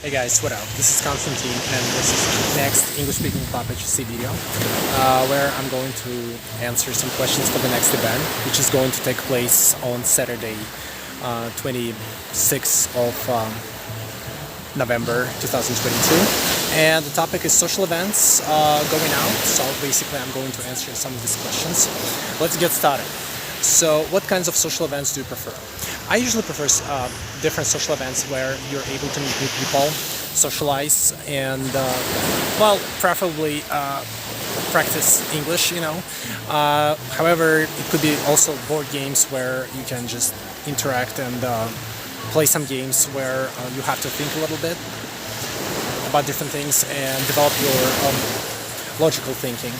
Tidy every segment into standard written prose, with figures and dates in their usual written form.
Hey guys, what up? This is Constantine and this is the next English Speaking Club HSE video where I'm going to answer some questions for the next event, which is going to take place on Saturday, 26th of November 2022. And the topic is social events going out, so basically I'm going to answer some of these questions. Let's get started. So what kinds of social events do you prefer? I usually prefer different social events where you're able to meet new people, socialize, and preferably practice English, However, it could be also board games where you can just interact and play some games where you have to think a little bit about different things and develop your logical thinking.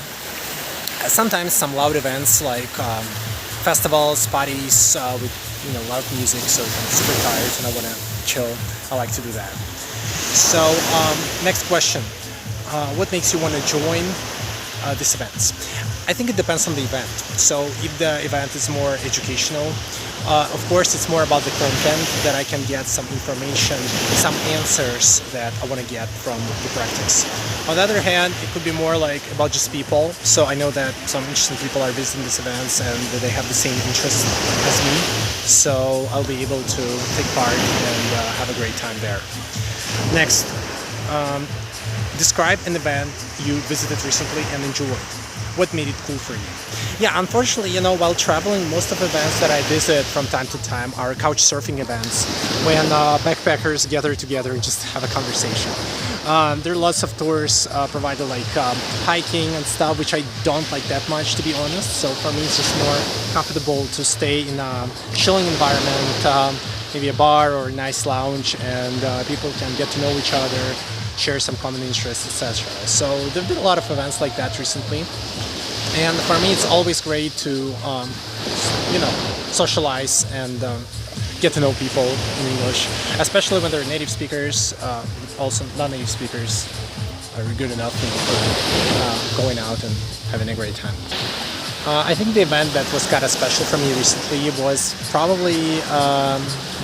Sometimes some loud events like festivals, parties with loud music, so if I'm super tired and I want to chill, I like to do that. So next question, what makes you want to join these events? I think it depends on the event. So if the event is more educational, of course it's more about the content, that I can get some information, some answers that I want to get from the practice. On the other hand, it could be more like about just people, so I know that some interesting people are visiting these events and that they have the same interests as me, so I'll be able to take part and have a great time there. Next, describe an event you visited recently and enjoyed. What made it cool for you? Yeah, unfortunately, while traveling, most of the events that I visit from time to time are couch surfing events when backpackers gather together and just have a conversation. There are lots of tours provided like hiking and stuff, which I don't like that much, to be honest. So for me, it's just more comfortable to stay in a chilling environment, maybe a bar or a nice lounge, and people can get to know each other, share some common interests, etc. So there have been a lot of events like that recently, and for me it's always great to socialize and get to know people in English, especially when they're native speakers. Also non-native speakers are good enough for going out and having a great time. I think the event that was kind of special for me recently was probably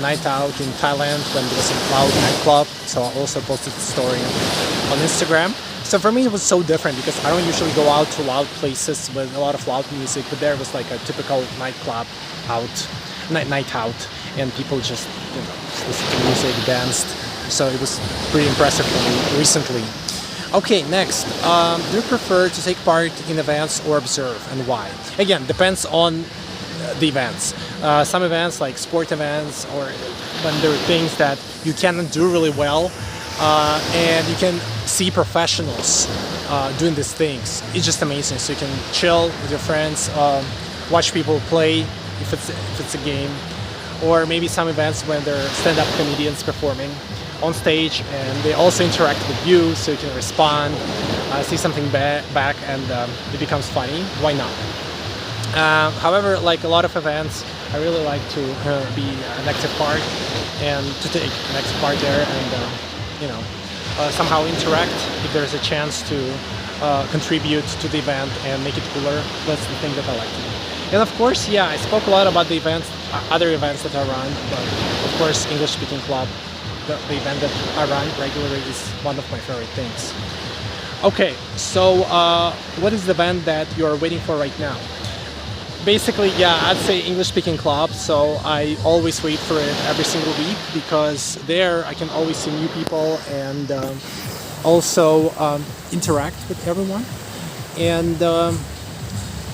night out in Thailand when there was a loud nightclub. So I also posted the story on Instagram. So for me it was so different because I don't usually go out to loud places with a lot of loud music, but there was like a typical nightclub night out, and people just listened to music, danced. So it was pretty impressive for me recently. Okay, next, do you prefer to take part in events or observe, and why? Again, depends on the events. Some events like sport events, or when there are things that you cannot do really well, and you can see professionals doing these things. It's just amazing. So you can chill with your friends, watch people play if it's a game, or maybe some events when there are stand-up comedians performing on stage and they also interact with you, so you can respond, say something back, and it becomes funny. Why not? However, like a lot of events, I really like to be an active part and to take an active part there and somehow interact if there's a chance to contribute to the event and make it cooler. That's the thing that I like to do. And of course, yeah, I spoke a lot about the events, other events that I run, but of course English Speaking Club, the event that I run regularly, is one of my favorite things. Okay, so what is the event that you're waiting for right now? Basically, yeah, I'd say English Speaking Club, so I always wait for it every single week because there I can always see new people and also interact with everyone. And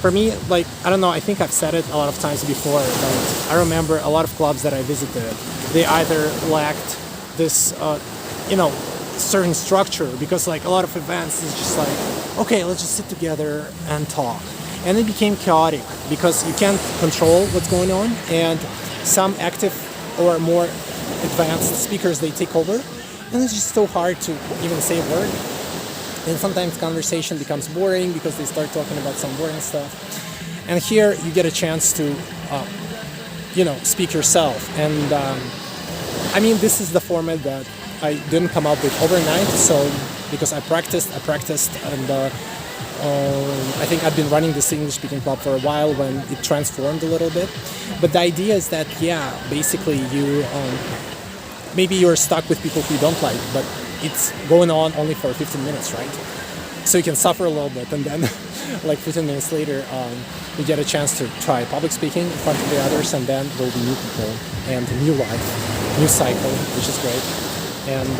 for me, like, I don't know, I think I've said it a lot of times before, but I remember a lot of clubs that I visited, they either lacked this, certain structure, because like a lot of events is just like, okay, let's just sit together and talk. And it became chaotic because you can't control what's going on, and some active or more advanced speakers, they take over, and it's just so hard to even say a word. And sometimes conversation becomes boring because they start talking about some boring stuff. And here you get a chance to, speak yourself. And I mean, this is the format that I didn't come up with overnight. So because I practiced, and I think I've been running this English Speaking Club for a while when it transformed a little bit. But the idea is that, yeah, basically maybe you're stuck with people who you don't like, but it's going on only for 15 minutes, right? So you can suffer a little bit, and then like 15 minutes later, you get a chance to try public speaking in front of the others, and then there will be new people and a new life, new cycle, which is great. And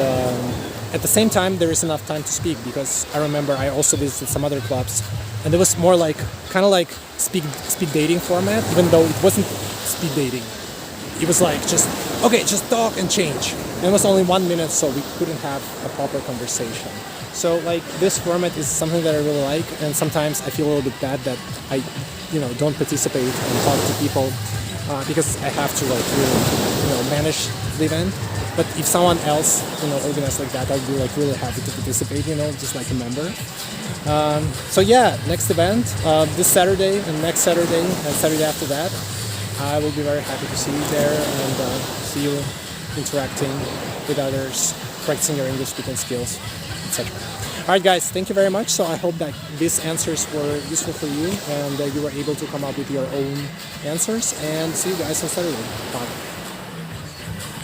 at the same time, there is enough time to speak, because I remember I also visited some other clubs, and it was more like kind of like speed dating format, even though it wasn't speed dating. It was like just talk and change. And it was only 1 minute, so we couldn't have a proper conversation. So like this format is something that I really like, and sometimes I feel a little bit bad that I, don't participate and talk to people because I have to like really, manage the event. But if someone else, organized like that, I'd be like really happy to participate, just like a member. So yeah, next event this Saturday and next Saturday and Saturday after that. I will be very happy to see you there and see you interacting with others, practicing your English speaking skills, etc. Alright guys, thank you very much. So I hope that these answers were useful for you and you were able to come up with your own answers, and see you guys on Saturday. Bye.